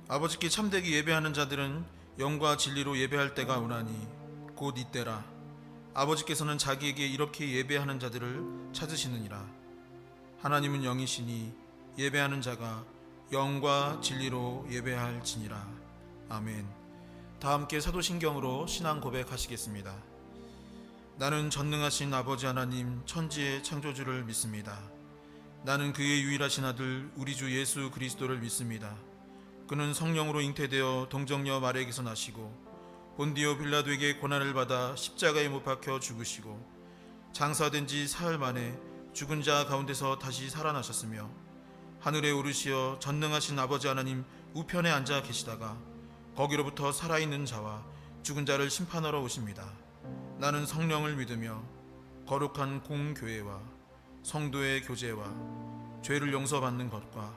아버지께 참되게 예배하는 자들은 영과 진리로 예배할 때가 오나니 곧 이때라. 아버지께서는 자기에게 이렇게 예배하는 자들을 찾으시느니라. 하나님은 영이시니 예배하는 자가 영과 진리로 예배할지니라. 아멘. 다 함께 사도신경으로 신앙 고백하시겠습니다. 나는 전능하신 아버지 하나님 천지의 창조주를 믿습니다. 나는 그의 유일하신 아들 우리 주 예수 그리스도를 믿습니다. 그는 성령으로 잉태되어 동정녀 마리아에게서 나시고 본디오 빌라도에게 고난을 받아 십자가에 못 박혀 죽으시고 장사된 지 사흘 만에 죽은 자 가운데서 다시 살아나셨으며 하늘에 오르시어 전능하신 아버지 하나님 우편에 앉아 계시다가 거기로부터 살아있는 자와 죽은 자를 심판하러 오십니다. 나는 성령을 믿으며 거룩한 공교회와 성도의 교제와 죄를 용서받는 것과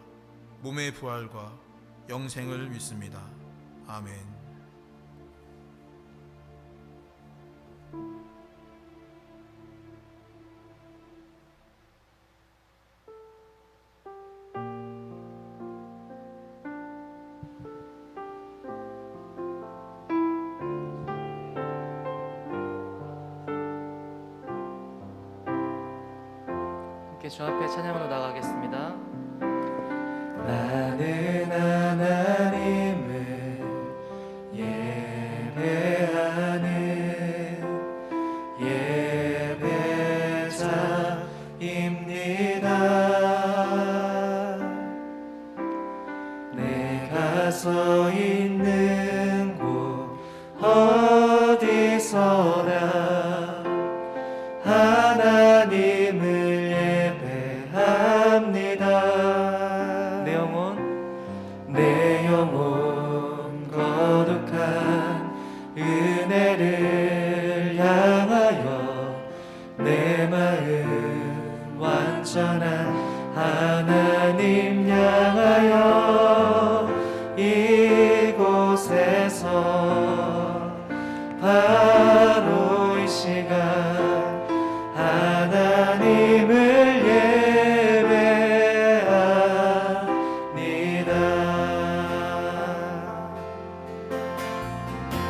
몸의 부활과 영생을 믿습니다. 아멘. 함께 주 앞에 찬양으로 나가겠습니다. 나는 하나님을 예배하는 예배자입니다. 내가 서 있는 곳 어디서나 하나님을 예배합니다. 내 영혼 거룩한 은혜를 향하여 내 마음 완전한 하나님 향하여 이곳에서 바로 이 시간 하나님을 예배합니다.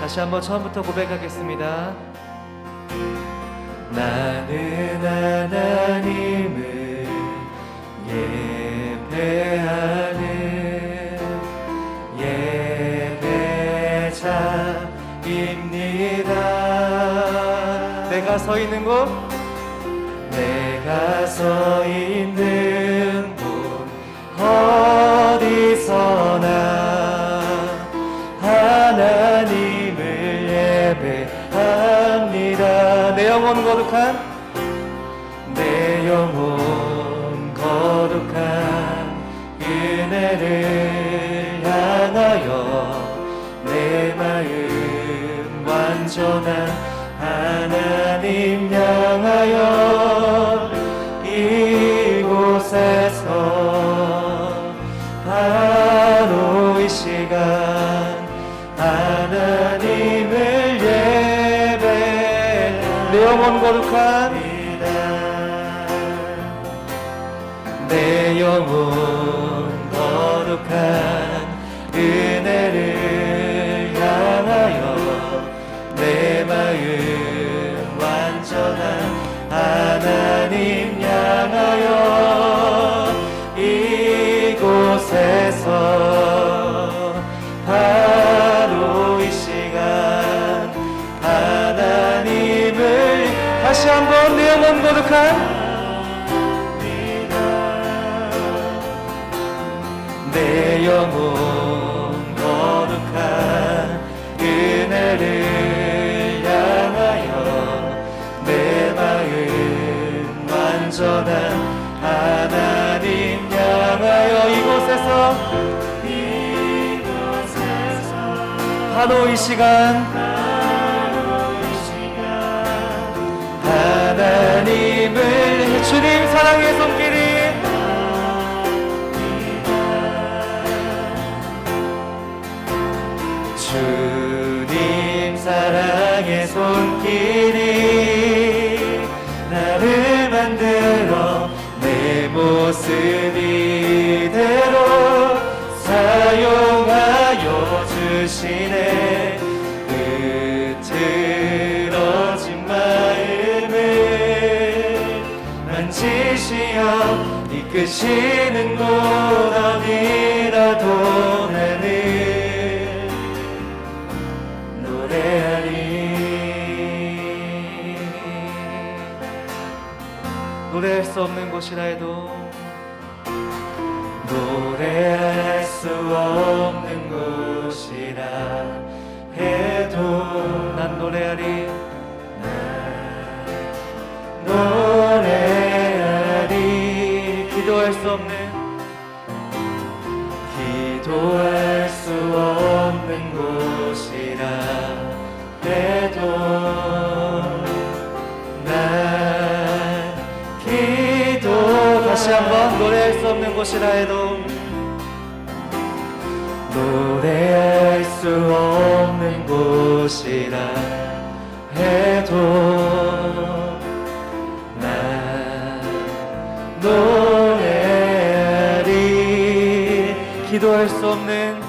다시 한번 처음부터 고백하겠습니다. 나는 하나님을 예배하는 예배자입니다. 내가 서 있는 곳 내가 서 있는 곳 어디서나 하나님을 예배합니다. 내 영혼 거룩한 은혜를 향하여 내 마음 완전한 하나님 향하여 이곳에서 바로 이 시간 하나님을 내 영혼 거룩한 내 영혼 거룩한 은혜를 향하여 내 마음 완전한 하나님 향하여 이곳에서 바로 이 시간 하나님을 다시 한번 내 영혼 거룩한 내 영혼 거룩한 은혜를 향하여 내 마음 완전한 하나님 향하여 이곳에서 바로 이 시간 하나님을 주님 사랑의 손길이 주님 사랑의 손길이 나를 만들어 내 모습 이대로 사용하여 주시네. 흐트러진 마음을 만지시어 이끄시는 곳 어디라도 나는 노래하리. 노래할 수 없는 곳이라 해도 노래할 수 없는 곳이라 해도 난 노래하리. 노래하리. 기도할 수 없는 기도할 수 없는 곳이라 해도 난 기도. 다시 한번 노래할 수 없는 곳이라 해도 노래할 수 없는 곳이라 해도 난 노래하리. 기도할 수 없는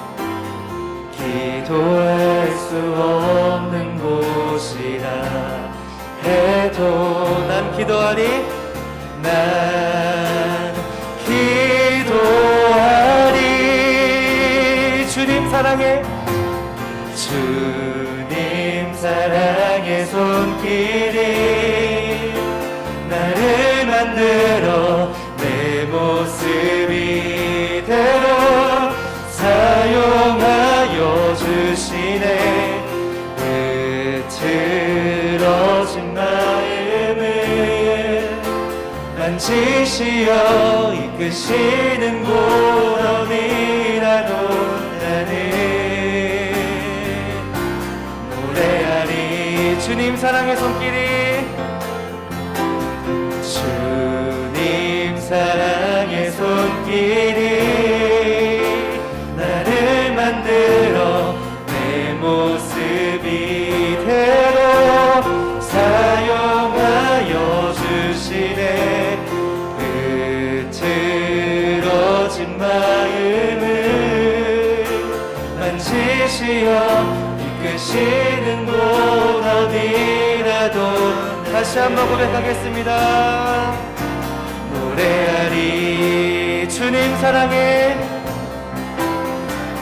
기도할 수 없는 곳이라 해도 난 기도하리. 난 기도하리. 주님 사랑해. 주님 사랑의 손길이 나를 만들어 내 모습 이대로 사용하여 주시네. 흐트러진 마음을 만지시어 이끄시는 곳 어디라도 나는 노래하리. 주님 사랑의 손길이 주님 사랑의 손길이 나를 만들어 내 모습 이대로 사용하여 주시네. 흐트러진 마음을 만지시어 이끄시는 곳 어디라도 다시 한번 고백하겠습니다. 노래하리. 주님 사랑해.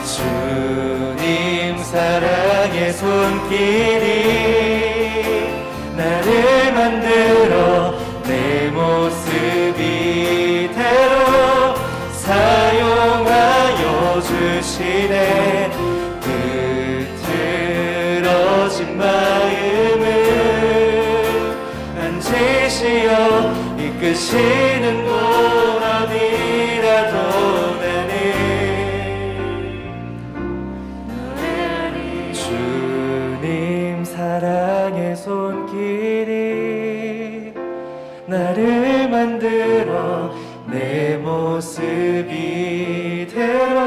주님 사랑의 손길이 나를 만들어 내 모습 이대로 사용하여 주시네. 흐트러진 마음을 만지시어 이끄시는 곳 어디라도 나는 주님 사랑의 손길이 나를 만들어 내 모습 이대로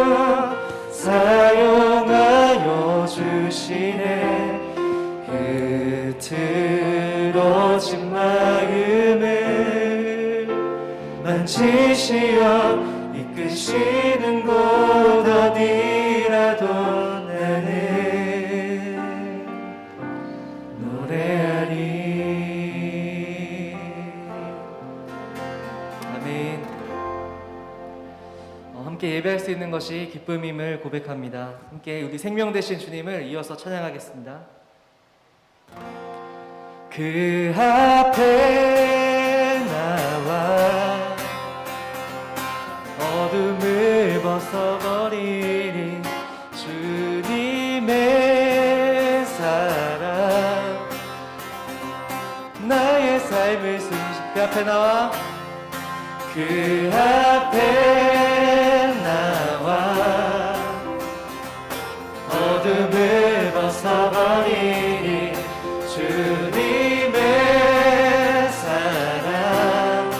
사용하여 주시네. 흐트러진 마음을 만지시어 이끄시는 곳 어디라도 나는 노래하리. 아멘. 함께 예배할 수 있는 것이 기쁨임을 고백합니다. 함께 우리 생명 되신 주님을 이어서 찬양하겠습니다. 그 앞에 나와 어둠을 벗어버리니 주님의 사랑 나의 삶을 그 앞에 나와 그 앞에 나와 어둠을 벗어버리니 주님의 사랑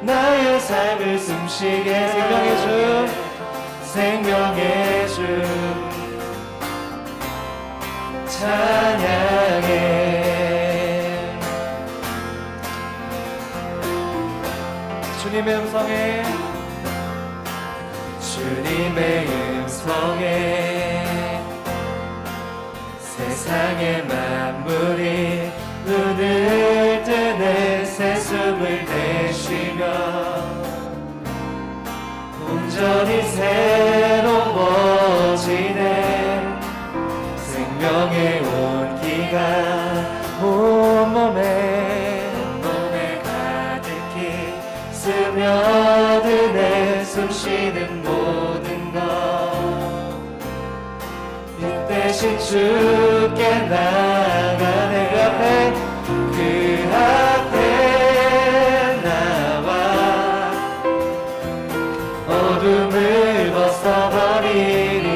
나의 삶을 숨쉬게 생명의 주 생명의 주 찬양해. 주님의 음성에 주님의 음성에 온전히 새로워지네. 생명의 온기가 온몸에 가득히 스며드네. 숨쉬는 모든 것 이 대신 주께 나가네. 그 앞에 나와 어둠을 벗어버리니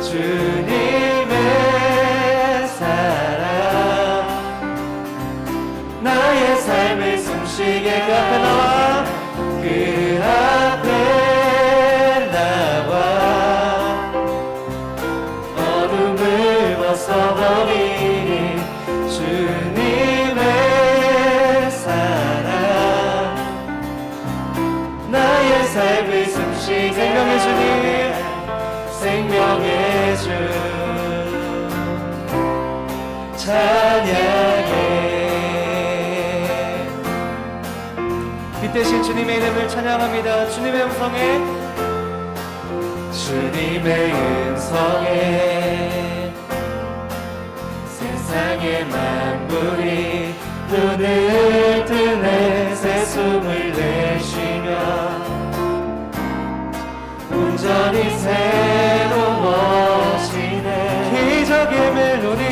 주님의 사랑 나의 삶을 숨쉬게. 그 앞에 나와 그 앞에 나와 어둠을 벗어버리니 주님의 사랑 나의 삶을 숨쉬게. 생명의 주님, 생명의 주 찬양해. 빛 대신 주님의 이름을 찬양합니다. 주님의 음성에 주님의 음성에 세상의 만물이 눈을 뜨네. 새 숨을 내쉬며 온전히 새로워지네. 기적의 멜로디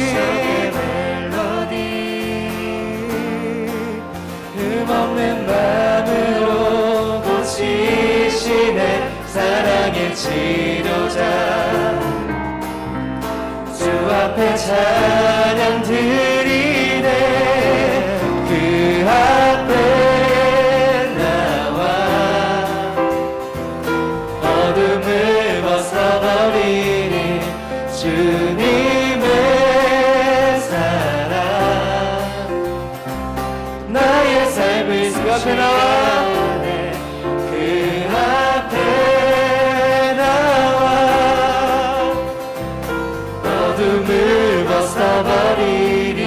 흠없는 마음으로 고치시네. 사랑의 치료자 주 앞에 찬양 드리네. 그 앞에 나와 어둠을 벗어버리니 주님의 사랑 나의 삶을 그 앞에 나와 그 앞에 나와 어둠을 벗어버리니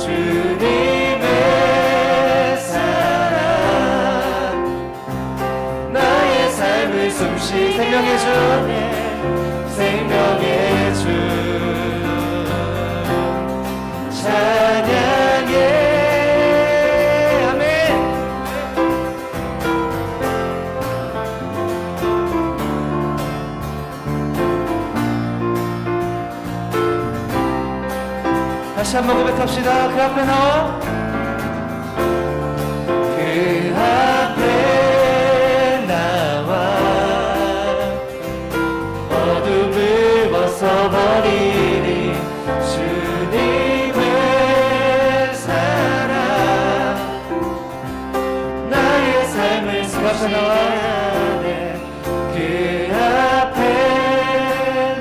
주님의 사랑 나의 삶을 숨쉬게. 생명의 주, 생명의 주 찬양해. 다시 한번 고백합시다. 그 앞에 나와 그 앞에 나와 어둠을 벗어버리니 주님의 사랑 나의 삶을 그 앞에 나와 그 앞에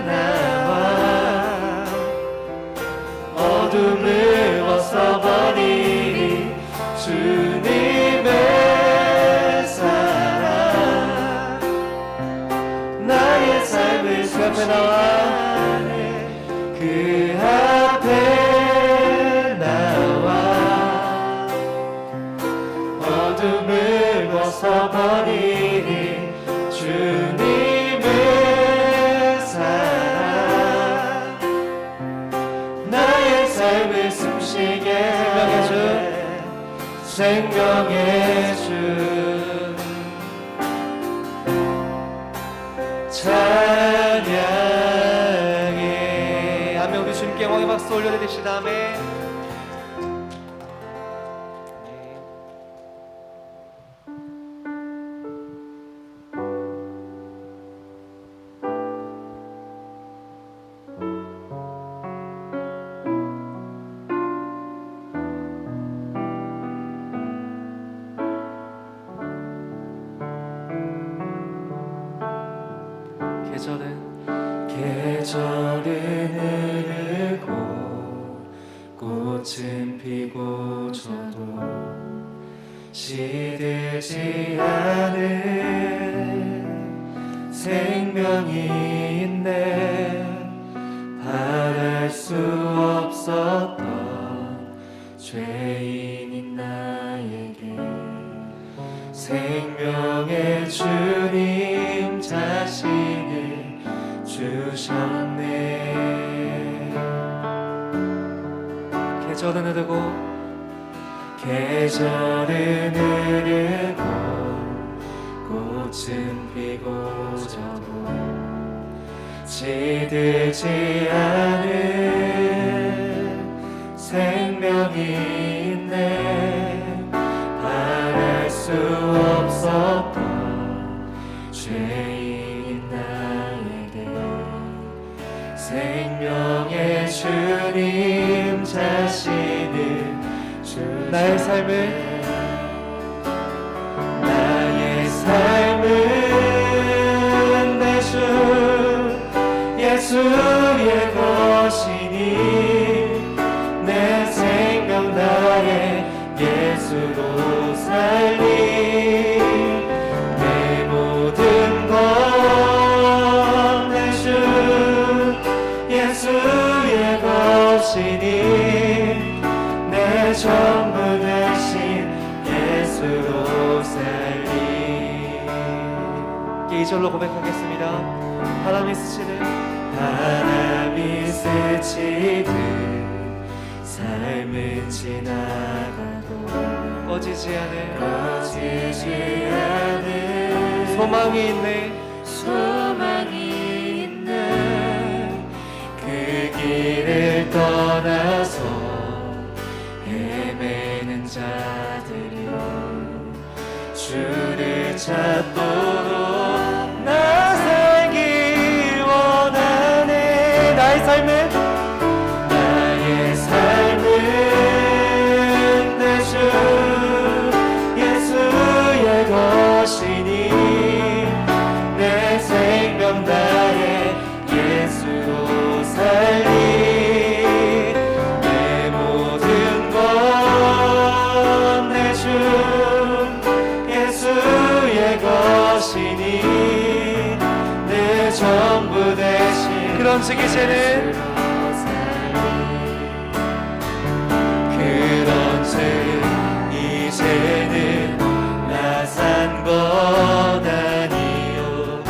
나와 어둠을 벗어버리니 주님의 사랑 나의 삶을 그 앞에 나와 그 앞에 나와 어둠을 벗어버리니 주님의 사랑 나의 삶을 숨쉬게. 생명의 주 찬양해. 아멘. 우리 주님께 영광의 박수 올려드립시다. 아멘. 계절은 흐르고 꽃은 피고 져도 시들지 않은 생명이 있네. 바랄 수 없었던 죄인인 나에게 생명의 주님 주셨네. 계절은 흐르고 계절은 흐르고 꽃은 피고 져도 시들지 않은 생명이 있네. 바랄 수 없었던 죄인인 나에게 생명의 주님 자신을 주셨네. 나의 삶을 나의 삶은 내 주 예수의 것이니 내 생명 다해 예수로 살리. 내 모든 것 내 주 예수의 것이니 내 전부 대신 예수로 살리. 이절로 고백하겠습니다. 바람이 스치듯 바람이 스치듯 삶은 지나가도 꺼지지 않은 꺼지지 않은 소망이 있네. 소망이 있네. 그 길을 떠나서 헤매는 자들이 주를 찾도록 나 살기 원하네. 나의 삶을 나의 삶은 내 주 예수의 것이니 내 생명 다해 예수로 살리. 내 모든 것 내 주 예수의 것이니 내 전부 대신 그런 즉 이제는 그런즉 이제는 나 산 것 아니요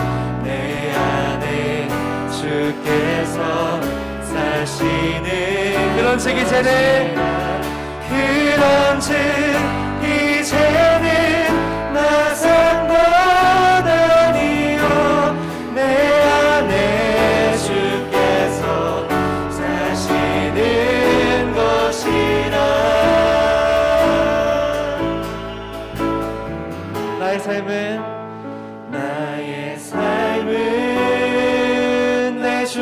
내 안에 주께서 사시는. 그런즉 이제는 그런즉 이제는 나 산 것 아니요 내 안에 주께서 사시는 것이라. 나의 삶은 나의 삶은 내 주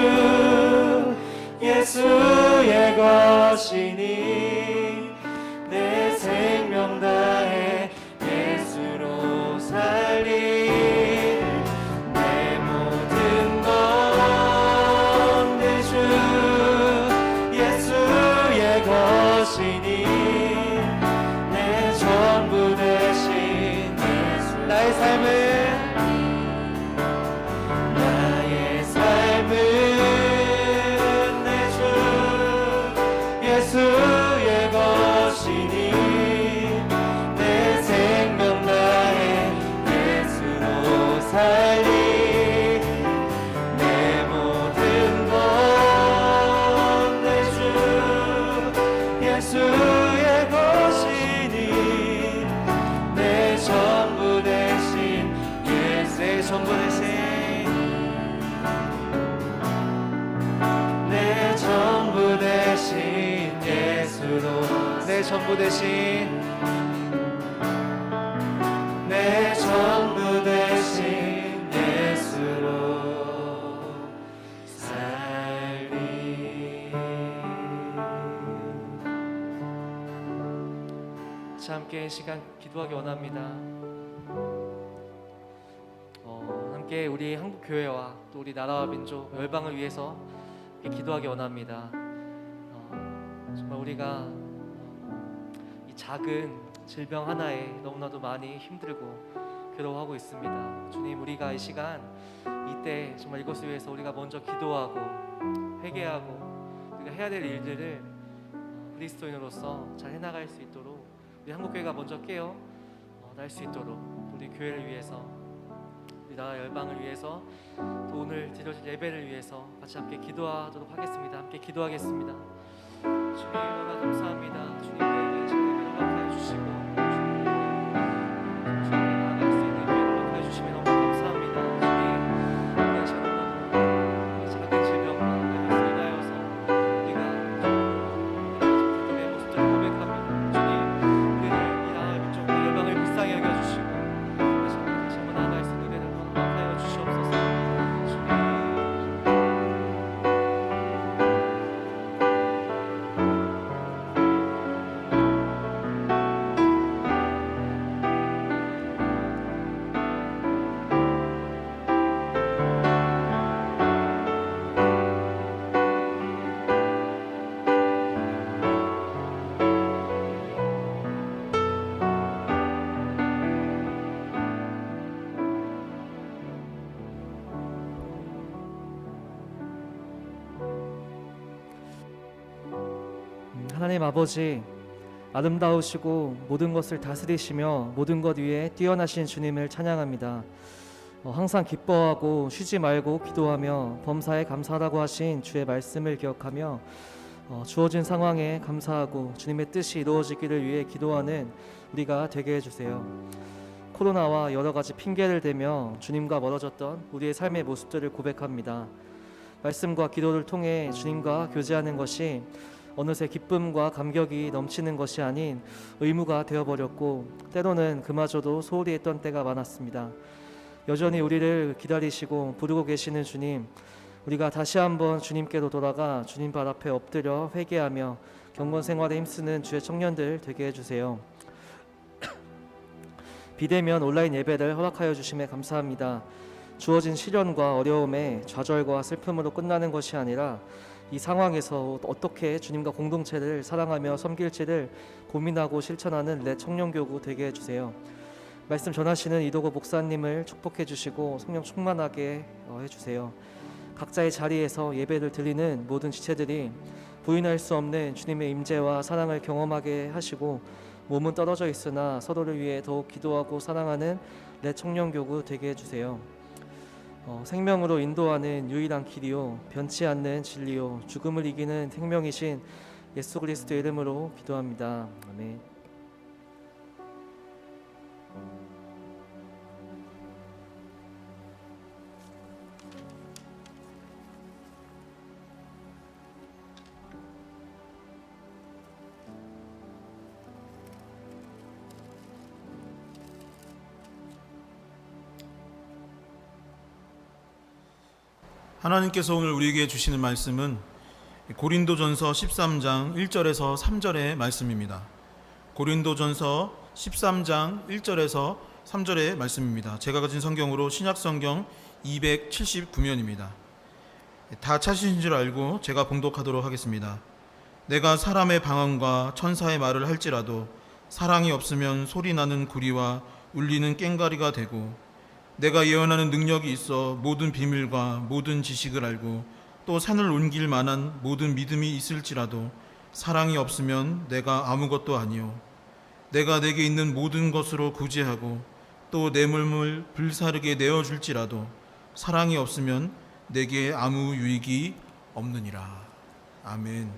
예수의 것이니 내 생명 다해 예수로 살리. 내 모든 것 내 주 예수의 것이니 내 전부 대신 예수. 나의 삶을 나의 삶은 내 주 예수의 것이니 내 생명 다해 예수로 살리. 내 모든 것 내 주 예수의 것이니 내 전부 대신 내 전부 대신 내 전부 대신 예수로. 내 전부 대신 내 전부 대신 예수로 살리. 자, 함께 이 시간 기도하기 원합니다. 함께 우리 한국교회와 또 우리 나라와 민족 열방을 위해서 기도하기 원합니다. 정말 우리가 이 작은 질병 하나에 너무나도 많이 힘들고 괴로워하고 있습니다. 주님, 우리가 이 시간 이때 정말 이것을 위해서 우리가 먼저 기도하고 회개하고 우리가 해야 될 일들을 그리스도인으로서 잘 해나갈 수 있도록 우리 한국교회가 먼저 깨어 날 수 있도록 우리 교회를 위해서 우리 나라 열방을 위해서 또 오늘 드려질 예배를 위해서 같이 함께 기도하도록 하겠습니다. 함께 기도하겠습니다. 주님 너무나 감사합니다. 주님에게 예배를 허락하여 주시고 주님께 나아갈 수 있는 기회를 허락하여 주시면 너무 감사합니다. 주님 우리가 자꾸만 작은 질병과 바이러스에 인하여서 우리가 의 모습들을 고백합니다. 주님 우리를 이 나라 민족과 열방을 불쌍히 여겨주시고 다시 한번 나아갈 수 있는 은혜를 허락하여 주시옵소서. 주님 하나님 아버지, 아름다우시고 모든 것을 다스리시며 모든 것 위에 뛰어나신 주님을 찬양합니다. 항상 기뻐하고 쉬지 말고 기도하며 범사에 감사하라고 하신 주의 말씀을 기억하며 주어진 상황에 감사하고 주님의 뜻이 이루어지기를 위해 기도하는 우리가 되게 해주세요. 코로나와 여러 가지 핑계를 대며 주님과 멀어졌던 우리의 삶의 모습들을 고백합니다. 말씀과 기도를 통해 주님과 교제하는 것이 어느새 기쁨과 감격이 넘치는 것이 아닌 의무가 되어버렸고 때로는 그마저도 소홀히 했던 때가 많았습니다. 여전히 우리를 기다리시고 부르고 계시는 주님, 우리가 다시 한번 주님께로 돌아가 주님 발 앞에 엎드려 회개하며 경건 생활에 힘쓰는 주의 청년들 되게 해주세요. 비대면 온라인 예배를 허락하여 주심에 감사합니다. 주어진 시련과 어려움에 좌절과 슬픔으로 끝나는 것이 아니라 이 상황에서 어떻게 주님과 공동체를 사랑하며 섬길지를 고민하고 실천하는 내 청년교구 되게 해주세요. 말씀 전하시는 이도구 목사님을 축복해 주시고 성령 충만하게 해주세요. 각자의 자리에서 예배를 드리는 모든 지체들이 부인할 수 없는 주님의 임재와 사랑을 경험하게 하시고 몸은 떨어져 있으나 서로를 위해 더욱 기도하고 사랑하는 내 청년교구 되게 해주세요. 생명으로 인도하는 유일한 길이요 변치 않는 진리요 죽음을 이기는 생명이신 예수 그리스도의 이름으로 기도합니다. 아멘. 하나님께서 오늘 우리에게 주시는 말씀은 고린도전서 13장 1절에서 3절의 말씀입니다. 고린도전서 13장 1절에서 3절의 말씀입니다. 제가 가진 성경으로 신약성경 279면입니다. 다 찾으신 줄 알고 제가 봉독하도록 하겠습니다. 내가 사람의 방언과 천사의 말을 할지라도 사랑이 없으면 소리나는 구리와 울리는 꽹과리가 되고 내가 예언하는 능력이 있어 모든 비밀과 모든 지식을 알고 또 산을 옮길 만한 모든 믿음이 있을지라도 사랑이 없으면 내가 아무것도 아니요 내가 내게 있는 모든 것으로 구제하고 또 내 몸을 불사르게 내어줄지라도 사랑이 없으면 내게 아무 유익이 없느니라. 아멘.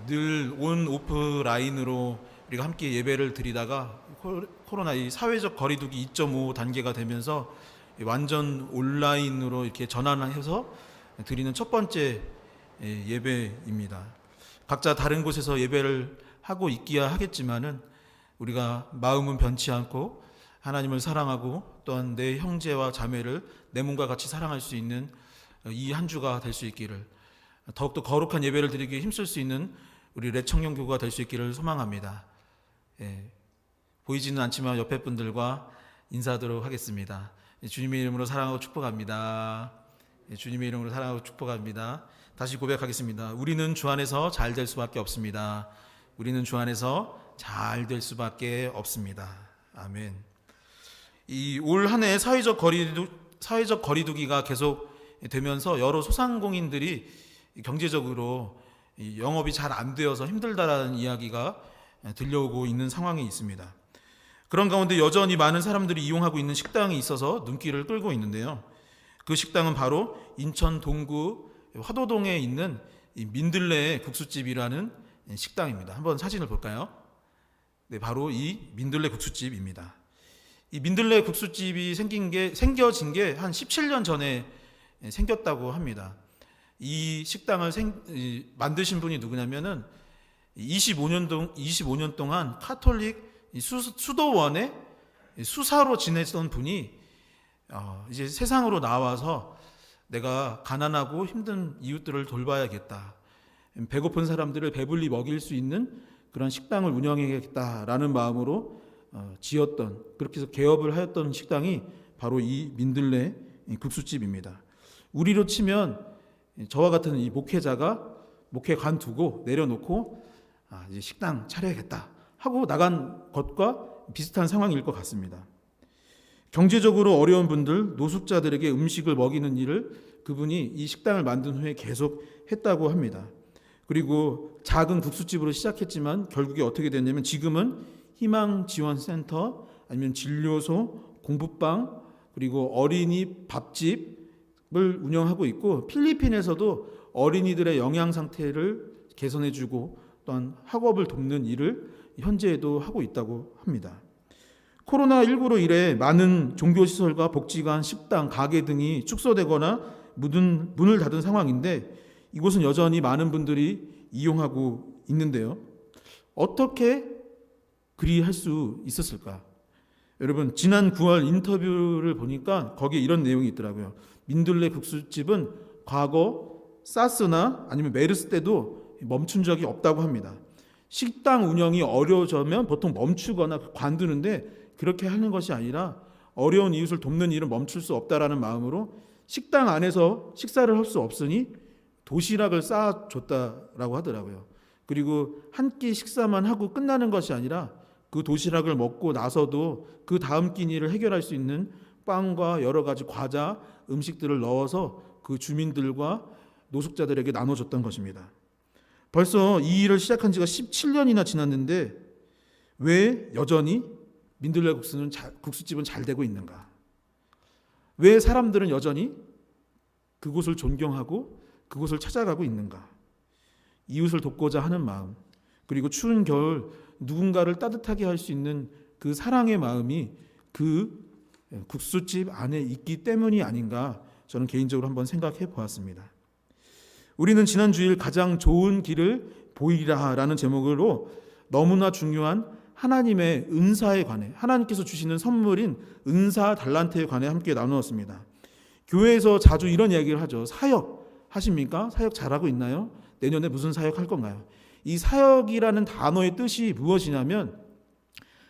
늘 온 오프라인으로 우리가 함께 예배를 드리다가 코로나 이 사회적 거리두기 2.5 단계가 되면서 완전 온라인으로 이렇게 전환해서 드리는 첫 번째 예배입니다. 각자 다른 곳에서 예배를 하고 있기야 하겠지만은 우리가 마음은 변치 않고 하나님을 사랑하고 또한 내 형제와 자매를 내 몸과 같이 사랑할 수 있는 이 한 주가 될 수 있기를, 더욱더 거룩한 예배를 드리기에 힘쓸 수 있는 우리 레청년교구가 될 수 있기를 소망합니다. 보이지는 않지만 옆에 분들과 인사하도록 하겠습니다. 주님의 이름으로 사랑하고 축복합니다. 주님의 이름으로 사랑하고 축복합니다. 다시 고백하겠습니다. 우리는 주 안에서 잘 될 수밖에 없습니다. 우리는 주 안에서 잘 될 수밖에 없습니다. 아멘. 이 올 한 해 사회적 거리두기가 계속 되면서 여러 소상공인들이 경제적으로 영업이 잘 안 되어서 힘들다라는 이야기가 들려오고 있는 상황이 있습니다. 그런 가운데 여전히 많은 사람들이 이용하고 있는 식당이 있어서 눈길을 끌고 있는데요. 그 식당은 바로 인천 동구 화도동에 있는 이 민들레 국수집이라는 식당입니다. 한번 사진을 볼까요? 네, 바로 이 민들레 국수집입니다. 이 민들레 국수집이 생겨진 게 한 17년 전에 생겼다고 합니다. 이 식당을 만드신 분이 누구냐면은 25년 동안 카톨릭 수도원에 수사로 지내던 분이 이제 세상으로 나와서 내가 가난하고 힘든 이웃들을 돌봐야겠다, 배고픈 사람들을 배불리 먹일 수 있는 그런 식당을 운영해야겠다라는 마음으로 지었던, 그렇게 해서 개업을 하였던 식당이 바로 이 민들레 국수집입니다. 우리로 치면 저와 같은 이 목회자가 목회 관두고 내려놓고 이제 식당 차려야겠다 하고 나간 것과 비슷한 상황일 것 같습니다. 경제적으로 어려운 분들, 노숙자들에게 음식을 먹이는 일을 그분이 이 식당을 만든 후에 계속 했다고 합니다. 그리고 작은 국수집으로 시작했지만 결국에 어떻게 됐냐면 지금은 희망지원센터, 아니면 진료소, 공부방, 그리고 어린이 밥집을 운영하고 있고, 필리핀에서도 어린이들의 영양 상태를 개선해주고 또한 학업을 돕는 일을 현재에도 하고 있다고 합니다. 코로나19로 인해 많은 종교시설과 복지관, 식당, 가게 등이 축소되거나 문을 닫은 상황인데 이곳은 여전히 많은 분들이 이용하고 있는데요. 어떻게 그리할 수 있었을까? 여러분, 지난 9월 인터뷰를 보니까 거기에 이런 내용이 있더라고요. 민들레 국수집은 과거 사스나 아니면 메르스 때도 멈춘 적이 없다고 합니다. 식당 운영이 어려워지면 보통 멈추거나 관두는데 그렇게 하는 것이 아니라 어려운 이웃을 돕는 일은 멈출 수 없다라는 마음으로 식당 안에서 식사를 할 수 없으니 도시락을 쌓아줬다라고 하더라고요. 그리고 한 끼 식사만 하고 끝나는 것이 아니라 그 도시락을 먹고 나서도 그 다음 끼니를 해결할 수 있는 빵과 여러 가지 과자, 음식들을 넣어서 그 주민들과 노숙자들에게 나눠줬던 것입니다. 벌써 이 일을 시작한 지가 17년이나 지났는데 왜 여전히 민들레 국수집은 잘 되고 있는가? 왜 사람들은 여전히 그곳을 존경하고 그곳을 찾아가고 있는가? 이웃을 돕고자 하는 마음, 그리고 추운 겨울 누군가를 따뜻하게 할 수 있는 그 사랑의 마음이 그 국수집 안에 있기 때문이 아닌가, 저는 개인적으로 한번 생각해 보았습니다. 우리는 지난 주일 가장 좋은 길을 보이라라는 제목으로 너무나 중요한 하나님의 은사에 관해, 하나님께서 주시는 선물인 은사 달란트에 관해 함께 나누었습니다. 교회에서 자주 이런 이야기를 하죠. 사역 하십니까? 사역 잘하고 있나요? 내년에 무슨 사역 할 건가요? 이 사역이라는 단어의 뜻이 무엇이냐면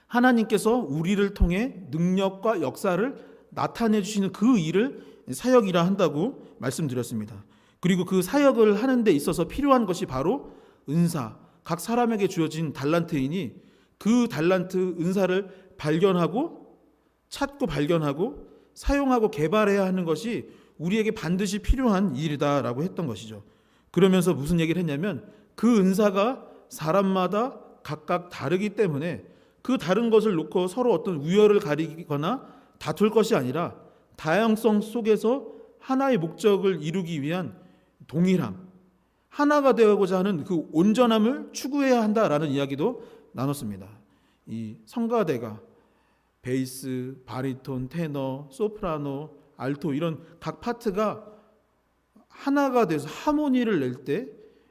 하나님께서 우리를 통해 능력과 역사를 나타내 주시는 그 일을 사역이라 한다고 말씀드렸습니다. 그리고 그 사역을 하는 데 있어서 필요한 것이 바로 은사, 각 사람에게 주어진 달란트이니 그 달란트 은사를 찾고 발견하고 사용하고 개발해야 하는 것이 우리에게 반드시 필요한 일이다라고 했던 것이죠. 그러면서 무슨 얘기를 했냐면 그 은사가 사람마다 각각 다르기 때문에 그 다른 것을 놓고 서로 어떤 우열을 가리거나 다툴 것이 아니라 다양성 속에서 하나의 목적을 이루기 위한 동일함, 하나가 되고자 하는 그 온전함을 추구해야 한다라는 이야기도 나눴습니다. 이 성가대가 베이스, 바리톤, 테너, 소프라노, 알토 이런 각 파트가 하나가 돼서 하모니를 낼 때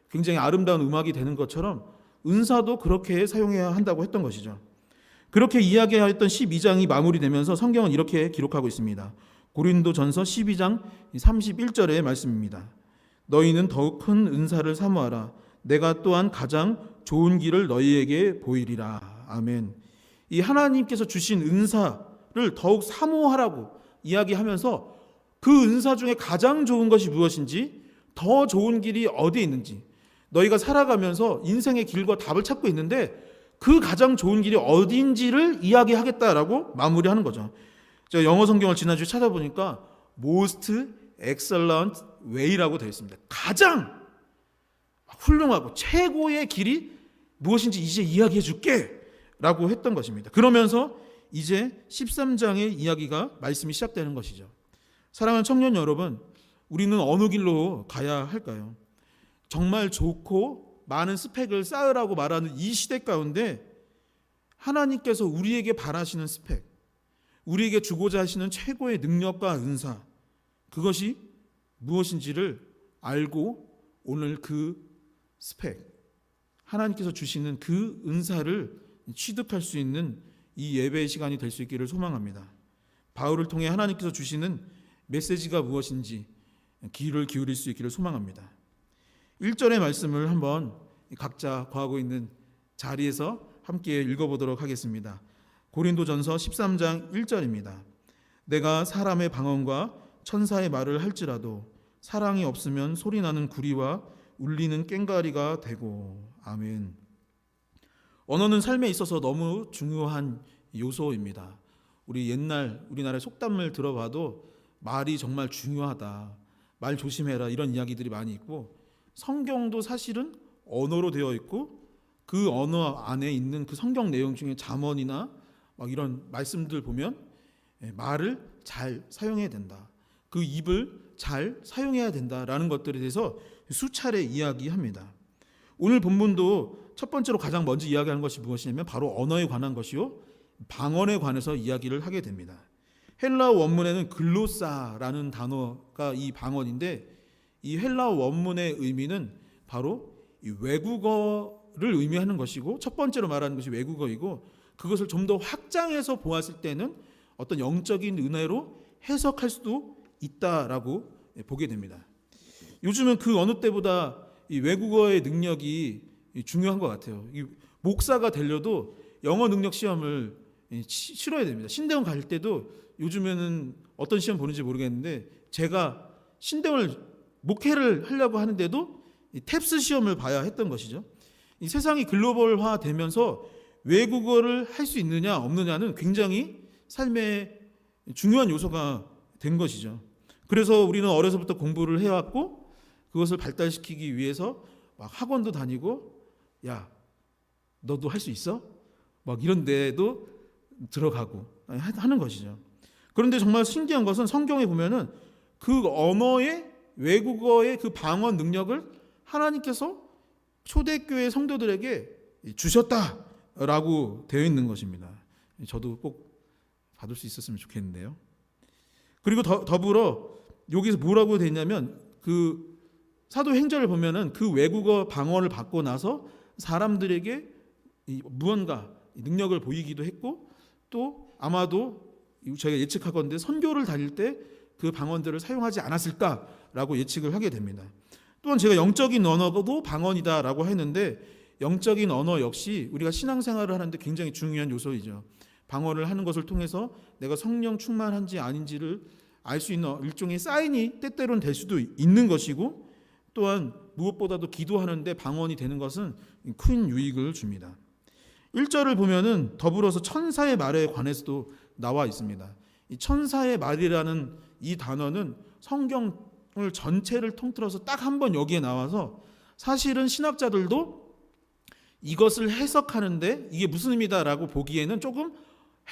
굉장히 아름다운 음악이 되는 것처럼 은사도 그렇게 사용해야 한다고 했던 것이죠. 그렇게 이야기하였던 12장이 마무리되면서 성경은 이렇게 기록하고 있습니다. 고린도전서 12장 31절의 말씀입니다. 너희는 더욱 큰 은사를 사모하라. 내가 또한 가장 좋은 길을 너희에게 보이리라. 아멘. 이 하나님께서 주신 은사를 더욱 사모하라고 이야기하면서 그 은사 중에 가장 좋은 것이 무엇인지, 더 좋은 길이 어디에 있는지, 너희가 살아가면서 인생의 길과 답을 찾고 있는데 그 가장 좋은 길이 어딘지를 이야기하겠다라고 마무리하는 거죠. 제가 영어 성경을 지난주에 찾아보니까 most excellent way라고 되어 있습니다. 가장 훌륭하고 최고의 길이 무엇인지 이제 이야기해 줄게 라고 했던 것입니다. 그러면서 이제 13장의 이야기가 말씀이 시작되는 것이죠. 사랑하는 청년 여러분, 우리는 어느 길로 가야 할까요? 정말 좋고 많은 스펙을 쌓으라고 말하는 이 시대 가운데 하나님께서 우리에게 바라시는 스펙, 우리에게 주고자 하시는 최고의 능력과 은사, 그것이 무엇인지를 알고 오늘 그 스펙, 하나님께서 주시는 그 은사를 취득할 수 있는 이 예배의 시간이 될 수 있기를 소망합니다. 바울을 통해 하나님께서 주시는 메시지가 무엇인지 귀를 기울일 수 있기를 소망합니다. 1절의 말씀을 한번 각자 거하고 있는 자리에서 함께 읽어보도록 하겠습니다. 고린도전서 13장 1절입니다. 내가 사람의 방언과 천사의 말을 할지라도 사랑이 없으면 소리나는 구리와 울리는 꽹과리가 되고. 아멘. 언어는 삶에 있어서 너무 중요한 요소입니다. 우리 옛날 우리나라의 속담을 들어봐도 말이 정말 중요하다, 말 조심해라, 이런 이야기들이 많이 있고, 성경도 사실은 언어로 되어 있고 그 언어 안에 있는 그 성경 내용 중에 잠언이나 막 이런 말씀들 보면 말을 잘 사용해야 된다, 그 입을 잘 사용해야 된다라는 것들에 대해서 수차례 이야기합니다. 오늘 본문도 첫 번째로 가장 먼저 이야기하는 것이 무엇이냐면 바로 언어에 관한 것이요, 방언에 관해서 이야기를 하게 됩니다. 헬라어 원문에는 글로사라는 단어가 이 방언인데, 이 헬라어 원문의 의미는 바로 이 외국어를 의미하는 것이고, 첫 번째로 말하는 것이 외국어이고, 그것을 좀 더 확장해서 보았을 때는 어떤 영적인 은혜로 해석할 수도 있다라고 보게 됩니다. 요즘은 그 어느 때보다 이 외국어의 능력이 중요한 것 같아요. 이 목사가 되려도 영어 능력 시험을 치러야 됩니다. 신대원 갈 때도 요즘에는 어떤 시험 보는지 모르겠는데, 제가 신대원을 목회를 하려고 하는데도 이 탭스 시험을 봐야 했던 것이죠. 이 세상이 글로벌화 되면서 외국어를 할 수 있느냐 없느냐는 굉장히 삶의 중요한 요소가 된 것이죠. 그래서 우리는 어려서부터 공부를 해왔고, 그것을 발달시키기 위해서 막 학원도 다니고, 야 너도 할 수 있어? 막 이런 데도 들어가고 하는 것이죠. 그런데 정말 신기한 것은 성경에 보면은 그 언어의 외국어의 그 방언 능력을 하나님께서 초대교회 성도들에게 주셨다라고 되어 있는 것입니다. 저도 꼭 받을 수 있었으면 좋겠는데요. 그리고 더불어 여기서 뭐라고 되어 있냐면, 그 사도행전을 보면은 그 외국어 방언을 받고 나서 사람들에게 무언가 능력을 보이기도 했고, 또 아마도 저희가 예측하건대 선교를 다닐 때 그 방언들을 사용하지 않았을까라고 예측을 하게 됩니다. 또한 제가 영적인 언어도 방언이다라고 했는데, 영적인 언어 역시 우리가 신앙생활을 하는데 굉장히 중요한 요소이죠. 방언을 하는 것을 통해서 내가 성령 충만한지 아닌지를 알 수 있는 일종의 사인이 때때로는 될 수도 있는 것이고, 또한 무엇보다도 기도하는데 방언이 되는 것은 큰 유익을 줍니다. 1절을 보면은 더불어서 천사의 말에 관해서도 나와 있습니다. 이 천사의 말이라는 이 단어는 성경을 전체를 통틀어서 딱 한 번 여기에 나와서, 사실은 신학자들도 이것을 해석하는데 이게 무슨 의미다라고 보기에는 조금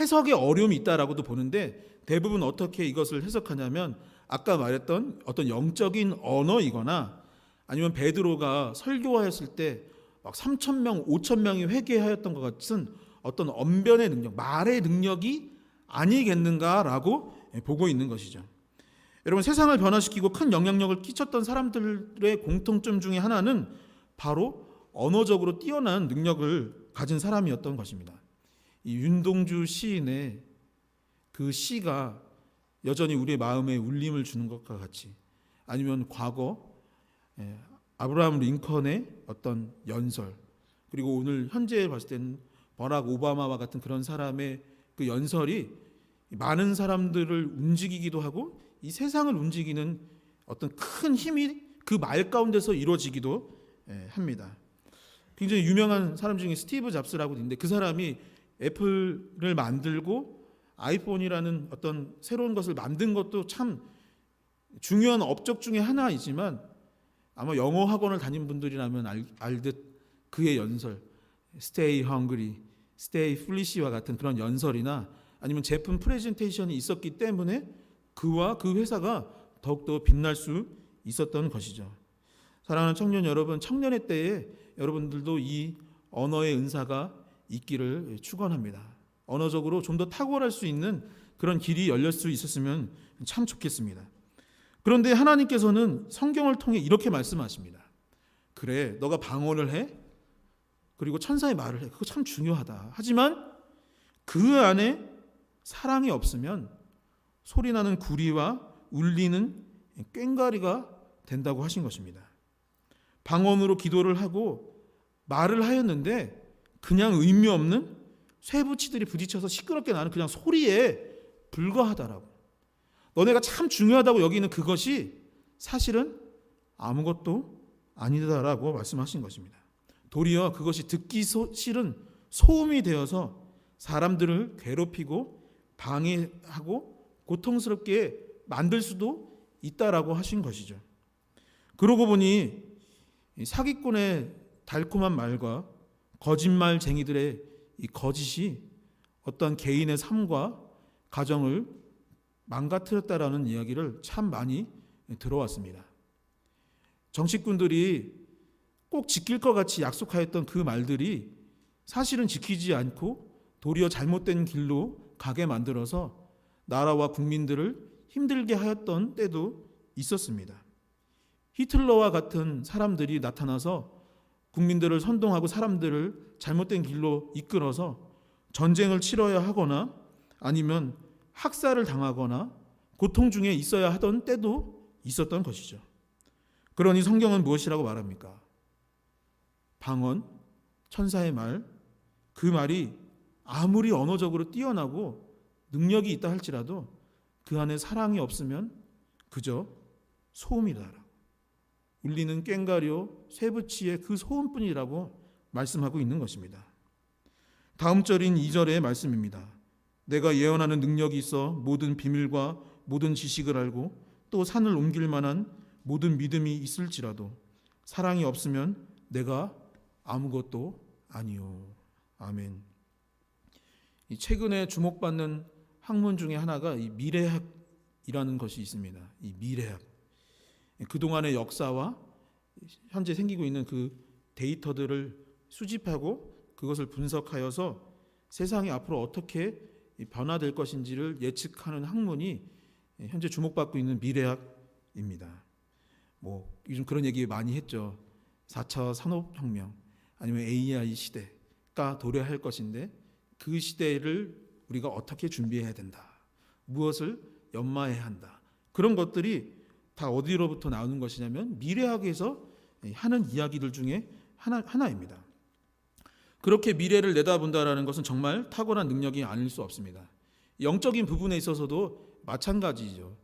해석에 어려움이 있다라고도 보는데, 대부분 어떻게 이것을 해석하냐면 아까 말했던 어떤 영적인 언어이거나, 아니면 베드로가 설교하였을 때 막 3,000명, 5,000명이 회개하였던 것 같은 어떤 언변의 능력, 말의 능력이 아니겠는가라고 보고 있는 것이죠. 여러분, 세상을 변화시키고 큰 영향력을 끼쳤던 사람들의 공통점 중에 하나는 바로 언어적으로 뛰어난 능력을 가진 사람이었던 것입니다. 이 윤동주 시인의 그 시가 여전히 우리의 마음에 울림을 주는 것과 같이, 아니면 과거 아브라함 링컨의 어떤 연설, 그리고 오늘 현재 봤을 때는 버락 오바마와 같은 그런 사람의 그 연설이 많은 사람들을 움직이기도 하고, 이 세상을 움직이는 어떤 큰 힘이 그 말 가운데서 이루어지기도 합니다. 굉장히 유명한 사람 중에 스티브 잡스라고 있는데, 그 사람이 애플을 만들고 아이폰이라는 어떤 새로운 것을 만든 것도 참 중요한 업적 중에 하나이지만, 아마 영어 학원을 다닌 분들이라면 알듯 그의 연설, Stay Hungry, Stay Foolish와 같은 그런 연설이나, 아니면 제품 프레젠테이션이 있었기 때문에 그와 그 회사가 더욱더 빛날 수 있었던 것이죠. 사랑하는 청년 여러분, 청년의 때에 여러분들도 이 언어의 은사가 있기를 축원합니다. 언어적으로 좀 더 탁월할 수 있는 그런 길이 열릴 수 있었으면 참 좋겠습니다. 그런데 하나님께서는 성경을 통해 이렇게 말씀하십니다. 그래, 너가 방언을 해? 그리고 천사의 말을 해. 그거 참 중요하다. 하지만 그 안에 사랑이 없으면 소리나는 구리와 울리는 꽹과리가 된다고 하신 것입니다. 방언으로 기도를 하고 말을 하였는데 그냥 의미 없는 쇠붙이들이 부딪혀서 시끄럽게 나는 그냥 소리에 불과하다라고. 너네가 참 중요하다고 여기는 그것이 사실은 아무것도 아니다라고 말씀하신 것입니다. 도리어 그것이 듣기 싫은 소음이 되어서 사람들을 괴롭히고 방해하고 고통스럽게 만들 수도 있다라고 하신 것이죠. 그러고 보니 사기꾼의 달콤한 말과 거짓말쟁이들의 이 거짓이 어떤 개인의 삶과 가정을 망가뜨렸다라는 이야기를 참 많이 들어왔습니다. 정치꾼들이 꼭 지킬 것 같이 약속하였던 그 말들이 사실은 지키지 않고 도리어 잘못된 길로 가게 만들어서 나라와 국민들을 힘들게 하였던 때도 있었습니다. 히틀러와 같은 사람들이 나타나서 국민들을 선동하고 사람들을 잘못된 길로 이끌어서 전쟁을 치러야 하거나 아니면 학살을 당하거나 고통 중에 있어야 하던 때도 있었던 것이죠. 그러니 성경은 무엇이라고 말합니까? 방언, 천사의 말, 그 말이 아무리 언어적으로 뛰어나고 능력이 있다 할지라도 그 안에 사랑이 없으면 그저 소음이다. 울리는 꽹과리요 쇠붙이의 그 소음뿐이라고 말씀하고 있는 것입니다. 다음 절인 2절의 말씀입니다. 내가 예언하는 능력이 있어 모든 비밀과 모든 지식을 알고 또 산을 옮길 만한 모든 믿음이 있을지라도 사랑이 없으면 내가 아무것도 아니요. 아멘. 이 최근에 주목받는 학문 중에 하나가 이 미래학이라는 것이 있습니다. 이 미래학. 그동안의 역사와 현재 생기고 있는 그 데이터들을 수집하고 그것을 분석하여서 세상이 앞으로 어떻게 변화될 것인지를 예측하는 학문이 현재 주목받고 있는 미래학입니다. 뭐 요즘 그런 얘기 많이 했죠. 4차 산업혁명 아니면 AI 시대가 도래할 것인데 그 시대를 우리가 어떻게 준비해야 된다. 무엇을 연마해야 한다. 그런 것들이 다 어디로부터 나오는 것이냐면 미래학에서 하는 이야기들 중에 하나입니다. 그렇게 미래를 내다본다라는 것은 정말 탁월한 능력이 아닐 수 없습니다. 영적인 부분에 있어서도 마찬가지죠.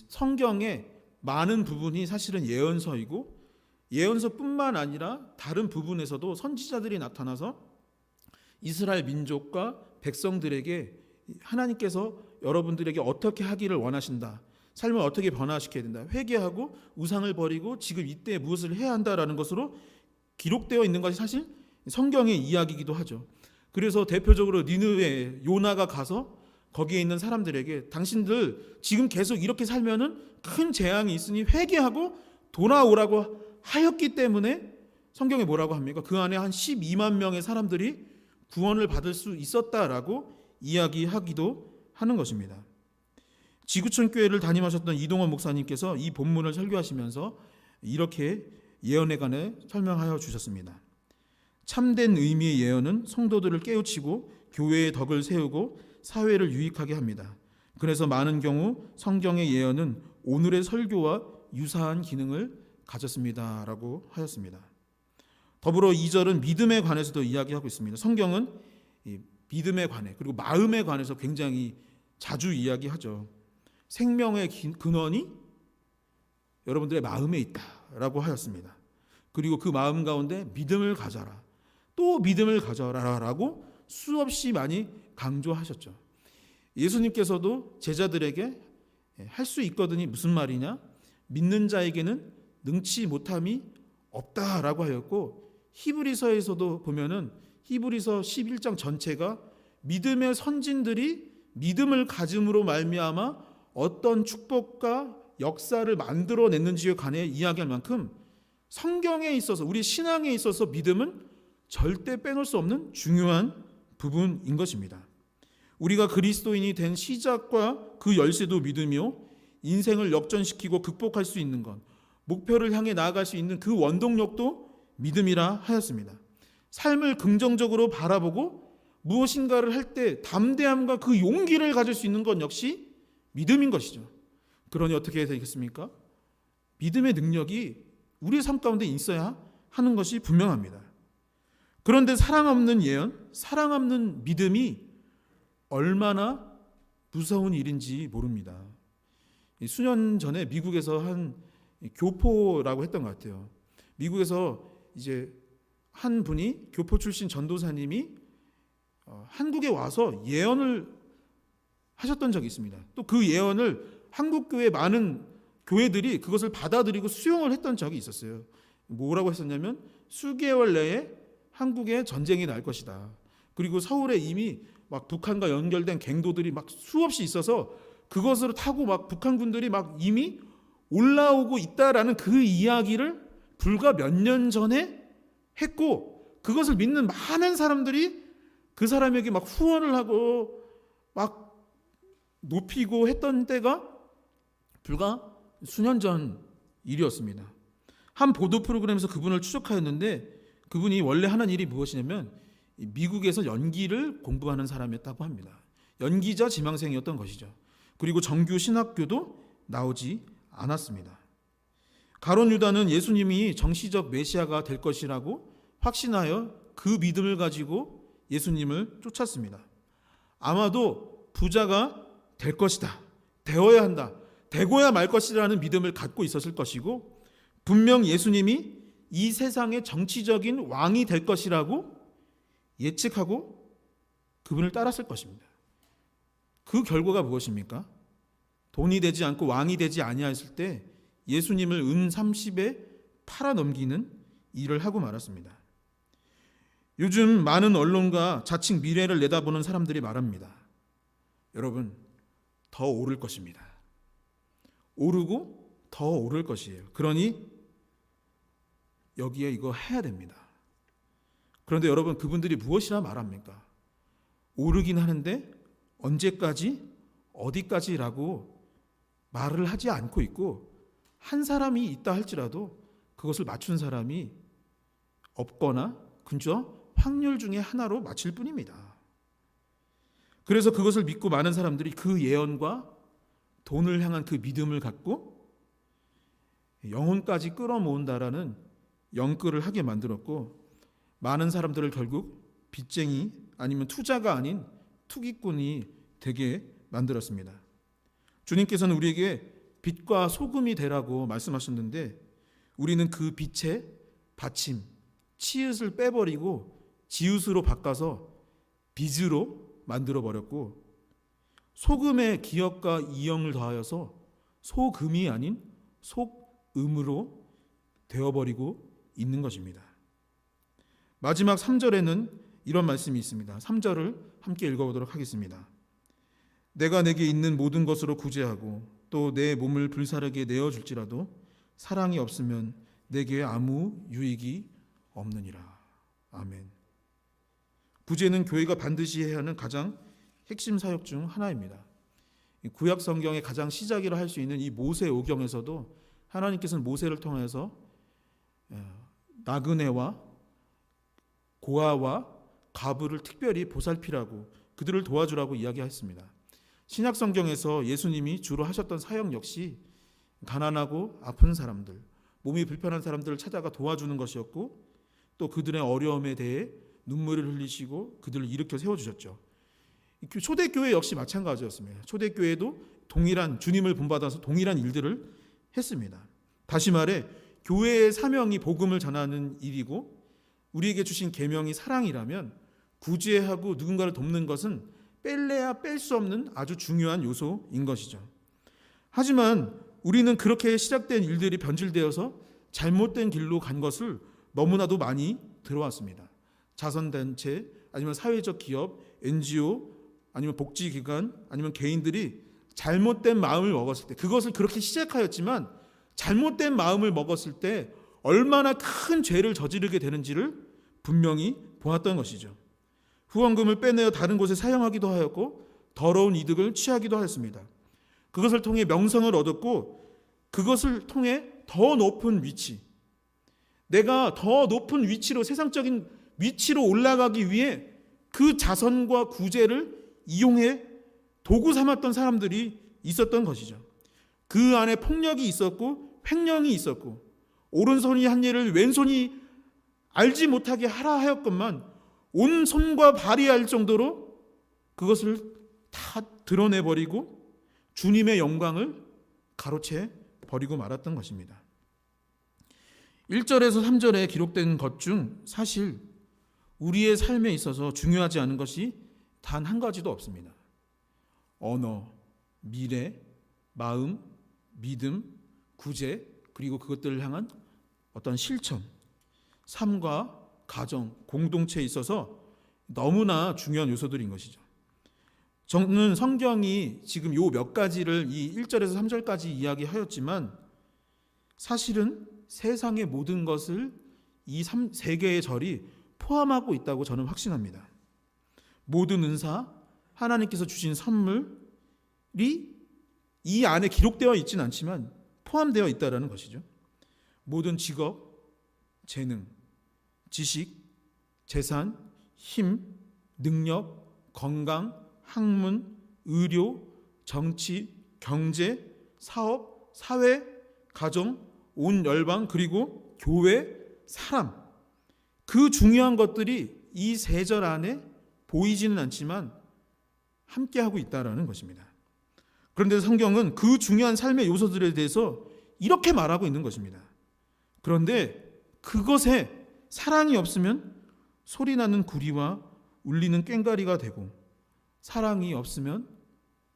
성경의 많은 부분이 사실은 예언서이고 예언서뿐만 아니라 다른 부분에서도 선지자들이 나타나서 이스라엘 민족과 백성들에게 하나님께서 여러분들에게 어떻게 하기를 원하신다. 삶을 어떻게 변화시켜야 된다. 회개하고 우상을 버리고 지금 이때 무엇을 해야 한다라는 것으로 기록되어 있는 것이 사실 성경의 이야기이기도 하죠. 그래서 대표적으로 니느웨 요나가 가서 거기에 있는 사람들에게 당신들 지금 계속 이렇게 살면은 큰 재앙이 있으니 회개하고 돌아오라고 하였기 때문에 성경에 뭐라고 합니까? 그 안에 한 12만 명의 사람들이 구원을 받을 수 있었다라고 이야기하기도 하는 것입니다. 지구촌 교회를 담임하셨던 이동원 목사님께서 이 본문을 설교하시면서 이렇게 예언에 관해 설명하여 주셨습니다. 참된 의미의 예언은 성도들을 깨우치고 교회의 덕을 세우고 사회를 유익하게 합니다. 그래서 많은 경우 성경의 예언은 오늘의 설교와 유사한 기능을 가졌습니다라고 하였습니다. 더불어 2절은 믿음에 관해서도 이야기하고 있습니다. 성경은 믿음에 관해 그리고 마음에 관해서 굉장히 자주 이야기하죠. 생명의 근원이 여러분들의 마음에 있다라고 하였습니다. 그리고 그 마음 가운데 믿음을 가져라. 또 믿음을 가져라라고 수없이 많이 강조하셨죠. 예수님께서도 제자들에게 할 수 있거든이 무슨 말이냐? 믿는 자에게는 능치 못함이 없다라고 하였고 히브리서에서도 보면은 히브리서 11장 전체가 믿음의 선진들이 믿음을 가짐으로 말미암아 어떤 축복과 역사를 만들어냈는지에 관해 이야기할 만큼 성경에 있어서, 우리 신앙에 있어서 믿음은 절대 빼놓을 수 없는 중요한 부분인 것입니다. 우리가 그리스도인이 된 시작과 그 열쇠도 믿음이요, 인생을 역전시키고 극복할 수 있는 것, 목표를 향해 나아갈 수 있는 그 원동력도 믿음이라 하였습니다. 삶을 긍정적으로 바라보고 무엇인가를 할 때 담대함과 그 용기를 가질 수 있는 것 역시 믿음인 것이죠. 그러니 어떻게 되겠습니까? 믿음의 능력이 우리의 삶 가운데 있어야 하는 것이 분명합니다. 그런데 사랑 없는 예언, 사랑 없는 믿음이 얼마나 무서운 일인지 모릅니다. 수년 전에 미국에서 한 교포라고 했던 것 같아요. 미국에서 이제 한 분이 교포 출신 전도사님이 한국에 와서 예언을 하셨던 적이 있습니다. 또 그 예언을 한국 교회 많은 교회들이 그것을 받아들이고 수용을 했던 적이 있었어요. 뭐라고 했었냐면 수개월 내에 한국에 전쟁이 날 것이다. 그리고 서울에 이미 막 북한과 연결된 갱도들이 막 수없이 있어서 그것으로 타고 막 북한군들이 막 이미 올라오고 있다라는 그 이야기를 불과 몇 년 전에 했고, 그것을 믿는 많은 사람들이 그 사람에게 막 후원을 하고 막 높이고 했던 때가 불과 수년 전 일이었습니다. 한 보도 프로그램에서 그분을 추적하였는데 그분이 원래 하는 일이 무엇이냐면 미국에서 연기를 공부하는 사람이었다고 합니다. 연기자 지망생이었던 것이죠. 그리고 정규 신학교도 나오지 않았습니다. 가론 유다는 예수님이 정치적 메시아가 될 것이라고 확신하여 그 믿음을 가지고 예수님을 쫓았습니다. 아마도 부자가 될 것이다, 되어야 한다, 되고야 말 것이라는 믿음을 갖고 있었을 것이고, 분명 예수님이 이 세상의 정치적인 왕이 될 것이라고 예측하고 그분을 따랐을 것입니다. 그 결과가 무엇입니까? 돈이 되지 않고 왕이 되지 아니하였을 때 예수님을 은 30에 팔아넘기는 일을 하고 말았습니다. 요즘 많은 언론과 자칭 미래를 내다보는 사람들이 말합니다. 여러분, 더 오를 것입니다. 오르고 더 오를 것이에요. 그러니 여기에 이거 해야 됩니다. 그런데 여러분, 그분들이 무엇이라 말합니까? 오르긴 하는데 언제까지, 어디까지라고 말을 하지 않고 있고, 한 사람이 있다 할지라도 그것을 맞춘 사람이 없거나 그저 확률 중에 하나로 맞힐 뿐입니다. 그래서 그것을 믿고 많은 사람들이 그 예언과 돈을 향한 그 믿음을 갖고 영혼까지 끌어모은다라는 영끌을 하게 만들었고, 많은 사람들을 결국 빚쟁이 아니면 투자가 아닌 투기꾼이 되게 만들었습니다. 주님께서는 우리에게 빛과 소금이 되라고 말씀하셨는데, 우리는 그 빛의 받침, 치읓을 빼버리고 지읒으로 바꿔서 빚으로 만들어버렸고, 소금의 기억과 이형을 더하여서 소금이 아닌 속음으로 되어버리고 있는 것입니다. 마지막 3절에는 이런 말씀이 있습니다. 3절을 함께 읽어보도록 하겠습니다. 내가 내게 있는 모든 것으로 구제하고 또 내 몸을 불사르게 내어줄지라도 사랑이 없으면 내게 아무 유익이 없느니라. 아멘. 구제는 교회가 반드시 해야 하는 가장 핵심 사역 중 하나입니다. 구약 성경의 가장 시작이라 할 수 있는 이 모세 오경에서도 하나님께서는 모세를 통해서 나그네와 고아와 과부를 특별히 보살피라고, 그들을 도와주라고 이야기했습니다. 신약 성경에서 예수님이 주로 하셨던 사역 역시 가난하고 아픈 사람들, 몸이 불편한 사람들을 찾아가 도와주는 것이었고, 또 그들의 어려움에 대해 눈물을 흘리시고 그들을 일으켜 세워주셨죠. 초대교회 역시 마찬가지였습니다. 초대교회도 동일한, 주님을 본받아서 동일한 일들을 했습니다. 다시 말해 교회의 사명이 복음을 전하는 일이고, 우리에게 주신 계명이 사랑이라면 구제하고 누군가를 돕는 것은 뺄래야 뺄 수 없는 아주 중요한 요소인 것이죠. 하지만 우리는 그렇게 시작된 일들이 변질되어서 잘못된 길로 간 것을 너무나도 많이 들어왔습니다. 자선단체 아니면 사회적 기업, NGO, 아니면 복지기관 아니면 개인들이 잘못된 마음을 먹었을 때, 그것을 그렇게 시작하였지만 잘못된 마음을 먹었을 때 얼마나 큰 죄를 저지르게 되는지를 분명히 보았던 것이죠. 후원금을 빼내어 다른 곳에 사용하기도 하였고 더러운 이득을 취하기도 하였습니다. 그것을 통해 명성을 얻었고 그것을 통해 더 높은 위치, 내가 더 높은 위치로, 세상적인 위치로 올라가기 위해 그 자선과 구제를 이용해 도구 삼았던 사람들이 있었던 것이죠. 그 안에 폭력이 있었고 횡령이 있었고 오른손이 한 일을 왼손이 알지 못하게 하라 하였건만 온 손과 발이 알 정도로 그것을 다 드러내버리고 주님의 영광을 가로채 버리고 말았던 것입니다. 1절에서 3절에 기록된 것 중 사실 우리의 삶에 있어서 중요하지 않은 것이 단 한 가지도 없습니다. 언어, 미래, 마음, 믿음, 구제, 그리고 그것들을 향한 어떤 실천, 삶과 가정, 공동체에 있어서 너무나 중요한 요소들인 것이죠. 저는 성경이 지금 요 몇 가지를 이 1절에서 3절까지 이야기하였지만 사실은 세상의 모든 것을 이 세 개의 절이 포함하고 있다고 저는 확신합니다. 모든 은사, 하나님께서 주신 선물이 이 안에 기록되어 있지는 않지만 포함되어 있다는 것이죠. 모든 직업, 재능, 지식, 재산, 힘, 능력, 건강, 학문, 의료, 정치, 경제, 사업, 사회, 가정, 온 열방, 그리고 교회, 사람, 그 중요한 것들이 이 세 절 안에 보이지는 않지만 함께하고 있다는 것입니다. 그런데 성경은 그 중요한 삶의 요소들에 대해서 이렇게 말하고 있는 것입니다. 그런데 그것에 사랑이 없으면 소리나는 구리와 울리는 꽹과리가 되고 사랑이 없으면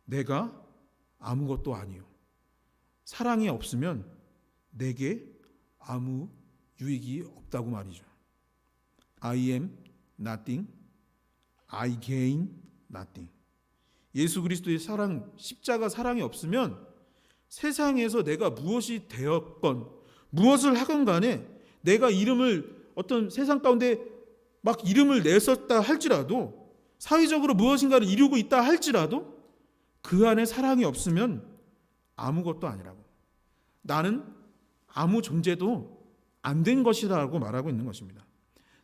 내가 아무것도 아니요. 사랑이 없으면 내게 아무 유익이 없다고 말이죠. I am nothing. I gain nothing. 예수 그리스도의 사랑, 십자가 사랑이 없으면 세상에서 내가 무엇이 되었건 무엇을 하건 간에 내가 이름을 어떤 세상 가운데 막 이름을 냈었다 할지라도 사회적으로 무엇인가를 이루고 있다 할지라도 그 안에 사랑이 없으면 아무것도 아니라고. 나는 아무 존재도 안 된 것이라고 말하고 있는 것입니다.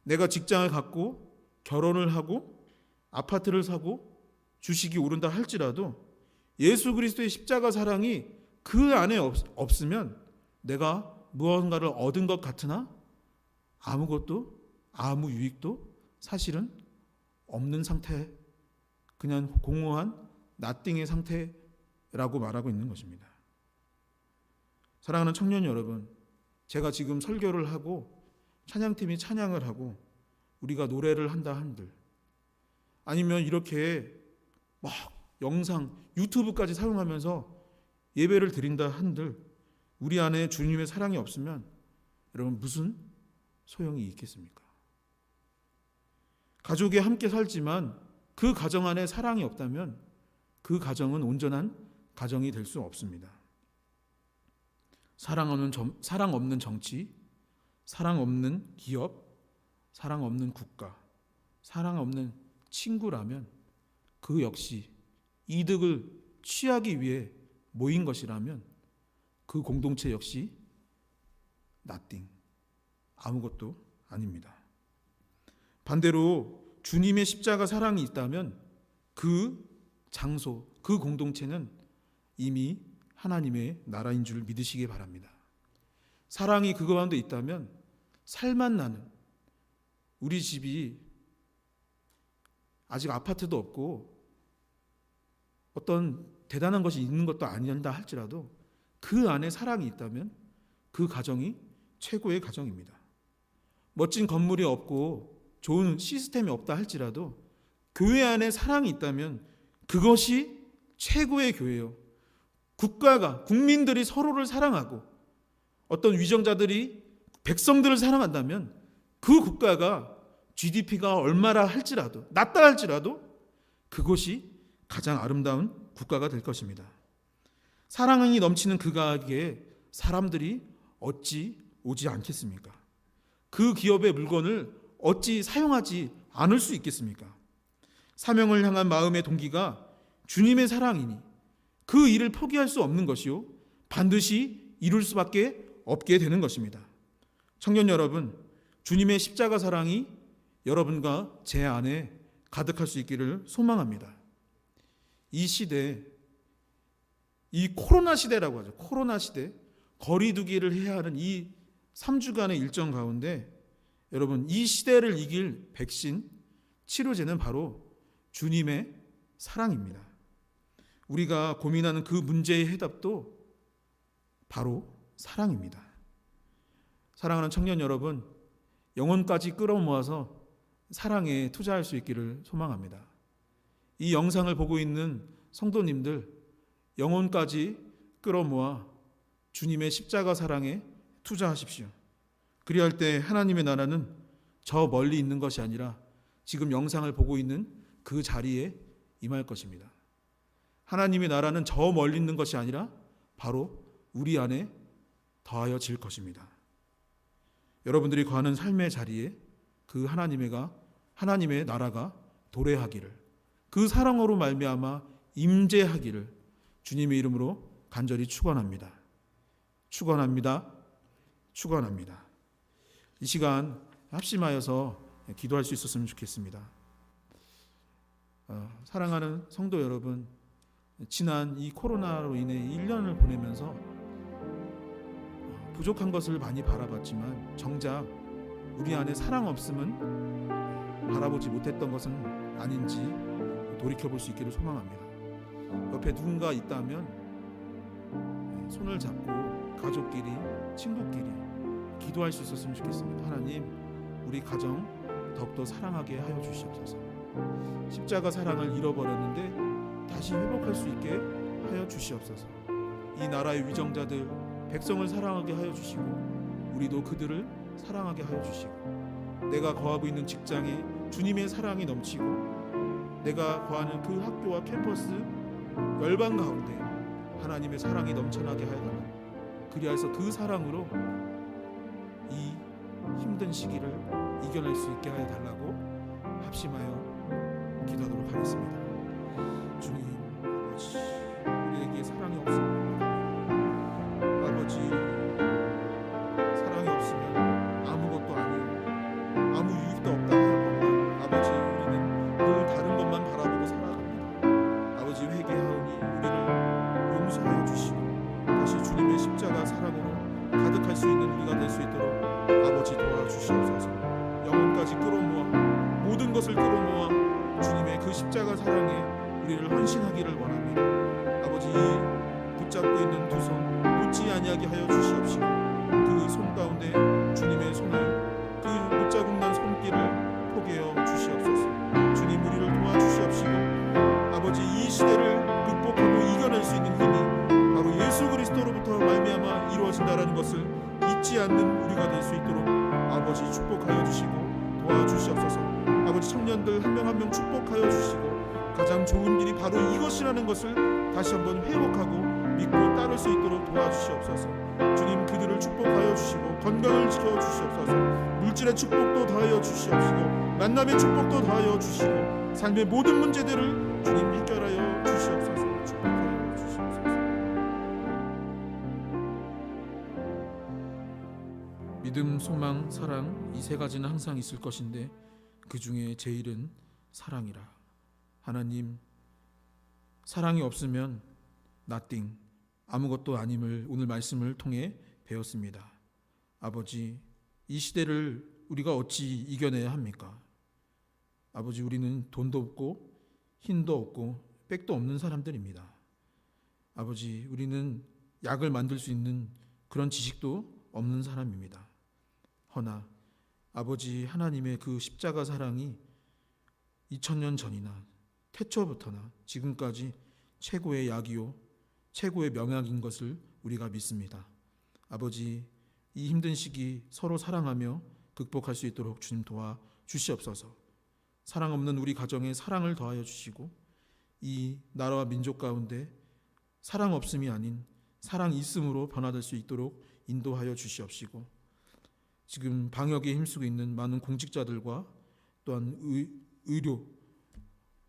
내가 직장을 갖고 결혼을 하고 아파트를 사고 주식이 오른다 할지라도 예수 그리스도의 십자가 사랑이 그 안에 없으면 내가 무언가를 얻은 것 같으나 아무것도 아무 유익도 사실은 없는 상태, 그냥 공허한 나띵의 상태라고 말하고 있는 것입니다. 사랑하는 청년 여러분, 제가 지금 설교를 하고 찬양팀이 찬양을 하고 우리가 노래를 한다 한들 아니면 이렇게 막 영상, 유튜브까지 사용하면서 예배를 드린다 한들 우리 안에 주님의 사랑이 없으면 여러분 무슨 소용이 있겠습니까? 가족이 함께 살지만 그 가정 안에 사랑이 없다면 그 가정은 온전한 가정이 될 수 없습니다. 사랑 없는 정치, 사랑 없는 기업, 사랑 없는 국가, 사랑 없는 친구라면 그 역시 이득을 취하기 위해 모인 것이라면 그 공동체 역시 nothing, 아무것도 아닙니다. 반대로 주님의 십자가 사랑이 있다면 그 장소, 그 공동체는 이미 하나님의 나라인 줄 믿으시기 바랍니다. 사랑이 그 가운데 있다면 살맛 나는, 우리 집이 아직 아파트도 없고 어떤 대단한 것이 있는 것도 아닌다 할지라도 그 안에 사랑이 있다면 그 가정이 최고의 가정입니다. 멋진 건물이 없고 좋은 시스템이 없다 할지라도 교회 안에 사랑이 있다면 그것이 최고의 교회요. 국가가, 국민들이 서로를 사랑하고 어떤 위정자들이 백성들을 사랑한다면 그 국가가 GDP가 얼마나 할지라도, 낮다 할지라도 그것이 가장 아름다운 국가가 될 것입니다. 사랑이 넘치는 그 가게에 사람들이 어찌 오지 않겠습니까? 그 기업의 물건을 어찌 사용하지 않을 수 있겠습니까? 사명을 향한 마음의 동기가 주님의 사랑이니 그 일을 포기할 수 없는 것이요 반드시 이룰 수밖에 없게 되는 것입니다. 청년 여러분, 주님의 십자가 사랑이 여러분과 제 안에 가득할 수 있기를 소망합니다. 이 시대, 이 코로나 시대라고 하죠. 코로나 시대, 거리두기를 해야 하는 이 3주간의 일정 가운데 여러분, 이 시대를 이길 백신, 치료제는 바로 주님의 사랑입니다. 우리가 고민하는 그 문제의 해답도 바로 사랑입니다. 사랑하는 청년 여러분, 영혼까지 끌어모아서 사랑에 투자할 수 있기를 소망합니다. 이 영상을 보고 있는 성도님들, 영혼까지 끌어모아 주님의 십자가 사랑에 투자하십시오. 그리할 때 하나님의 나라는 저 멀리 있는 것이 아니라 지금 영상을 보고 있는 그 자리에 임할 것입니다. 하나님의 나라는 저 멀리 있는 것이 아니라 바로 우리 안에 더하여질 것입니다. 여러분들이 거하는 삶의 자리에 그 하나님의 나라가 도래하기를, 그 사랑으로 말미암아 임재하기를 주님의 이름으로 간절히 축원합니다. 축원합니다. 축원합니다. 이 시간 합심하여서 기도할 수 있었으면 좋겠습니다. 사랑하는 성도 여러분, 지난 이 코로나로 인해 1년을 보내면서 부족한 것을 많이 바라봤지만 정작 우리 안에 사랑 없음은 바라보지 못했던 것은 아닌지 돌이켜볼 수 있기를 소망합니다. 옆에 누군가 있다면 손을 잡고 가족끼리, 친구끼리 기도할 수 있었으면 좋겠습니다. 하나님, 우리 가정 더욱더 사랑하게 하여 주시옵소서. 십자가 사랑을 잃어버렸는데 다시 회복할 수 있게 하여 주시옵소서. 이 나라의 위정자들, 백성을 사랑하게 하여 주시고 우리도 그들을 사랑하게 하여 주시고, 내가 거하고 있는 직장에 주님의 사랑이 넘치고 내가 거하는 그 학교와 캠퍼스 열방 가운데 하나님의 사랑이 넘쳐나게 하여 달라. 그리하여서 그 사랑으로 이 힘든 시기를 이겨낼 수 있게 하여 달라고 합심하여 기도하도록 하겠습니다. 주님 아버지, 우리에게 사랑이 없습니다. 아버지, 사랑이 없으면 아무것도 아니요 아무 유익도 없다 하였건만 아버지, 우리는 늘 다른 것만 바라보고 살아갑니다. 아버지, 회개하오니 우리를 용서하여 주시고 다시 주님의 십자가 사랑으로 가득할 수 있는 우리가 될 수 있도록 아버지 도와주시옵소서. 영혼까지 끌어모아 모든 것을 끌어모아 주님의 그 십자가 사랑에 우리를 헌신하기를 원합니다. 아버지, 이 붙잡고 있는 두 손 놓지 아니하게 하여 주시옵시고 그 손 가운데 주님의 손을, 그 못자국 난 손길을 포개어 주시옵소서. 주님, 우리를 도와주시옵시고 아버지, 이 시대를 극복하고 이겨낼 수 있는 힘이 바로 예수 그리스도로부터 말미암아 이루어진다라는 것을 잊지 않는 우리가 될 수 있도록 아버지 축복하여 주시고 도와주시옵소서. 아버지, 청년들 한 명 한 명 축복하여 주시고 가장 좋은 길이 바로 이것이라는 것을 다시 한번 회복하고 믿고 따를 수 있도록 도와주시옵소서. 주님, 그들을 축복하여 주시고 건강을 지켜주시옵소서. 물질의 축복도 더하여 주시옵시고 만남의 축복도 더하여 주시고 삶의 모든 문제들을 주님 해결하여 주시옵소서. 축복하여 주시옵소서. 믿음, 소망, 사랑, 이 세 가지는 항상 있을 것인데 그 중에 제일은 사랑이라. 하나님, 사랑이 없으면 nothing, 아무것도 아님을 오늘 말씀을 통해 배웠습니다. 아버지, 이 시대를 우리가 어찌 이겨내야 합니까? 아버지, 우리는 돈도 없고 힘도 없고 백도 없는 사람들입니다. 아버지, 우리는 약을 만들 수 있는 그런 지식도 없는 사람입니다. 허나 아버지, 하나님의 그 십자가 사랑이 2000년 전이나 태초부터나 지금까지 최고의 약이요 최고의 명약인 것을 우리가 믿습니다. 아버지, 이 힘든 시기 서로 사랑하며 극복할 수 있도록 주님 도와 주시옵소서. 사랑 없는 우리 가정에 사랑을 더하여 주시고 이 나라와 민족 가운데 사랑 없음이 아닌 사랑 있음으로 변화될 수 있도록 인도하여 주시옵시고, 지금 방역에 힘쓰고 있는 많은 공직자들과 또한 의료,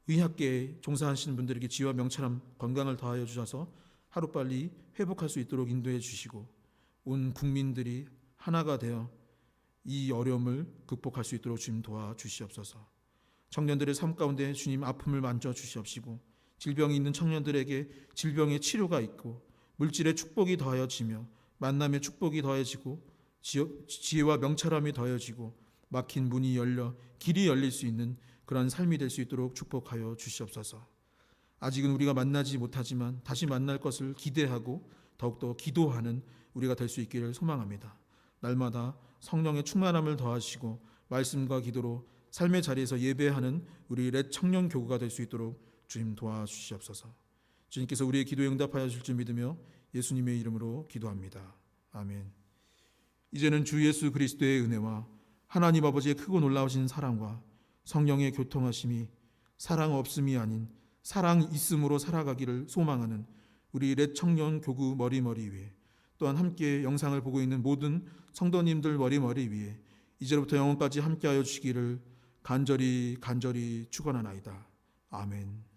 의학계에 종사하시는 분들에게 지혜와 명철함, 건강을 더하여 주셔서 하루빨리 회복할 수 있도록 인도해 주시고, 온 국민들이 하나가 되어 이 어려움을 극복할 수 있도록 주님 도와주시옵소서. 청년들의 삶 가운데 주님 아픔을 만져 주시옵시고, 질병이 있는 청년들에게 질병의 치료가 있고, 물질의 축복이 더하여지며 만남의 축복이 더해지고, 지혜와 명철함이 더해지고, 막힌 문이 열려 길이 열릴 수 있는 그런 삶이 될 수 있도록 축복하여 주시옵소서. 아직은 우리가 만나지 못하지만 다시 만날 것을 기대하고 더욱더 기도하는 우리가 될 수 있기를 소망합니다. 날마다 성령의 충만함을 더하시고 말씀과 기도로 삶의 자리에서 예배하는 우리 렛 청년 교구가 될 수 있도록 주님 도와주시옵소서. 주님께서 우리의 기도에 응답하여 주실 줄 믿으며 예수님의 이름으로 기도합니다. 아멘. 이제는 주 예수 그리스도의 은혜와 하나님 아버지의 크고 놀라우신 사랑과 성령의 교통하심이 사랑 없음이 아닌 사랑 있음으로 살아가기를 소망하는 우리 렛 청년 교구 머리머리 위에, 또한 함께 영상을 보고 있는 모든 성도님들 머리머리 위에 이제로부터 영원까지 함께하여 주시기를 간절히 축원하나이다. 아멘.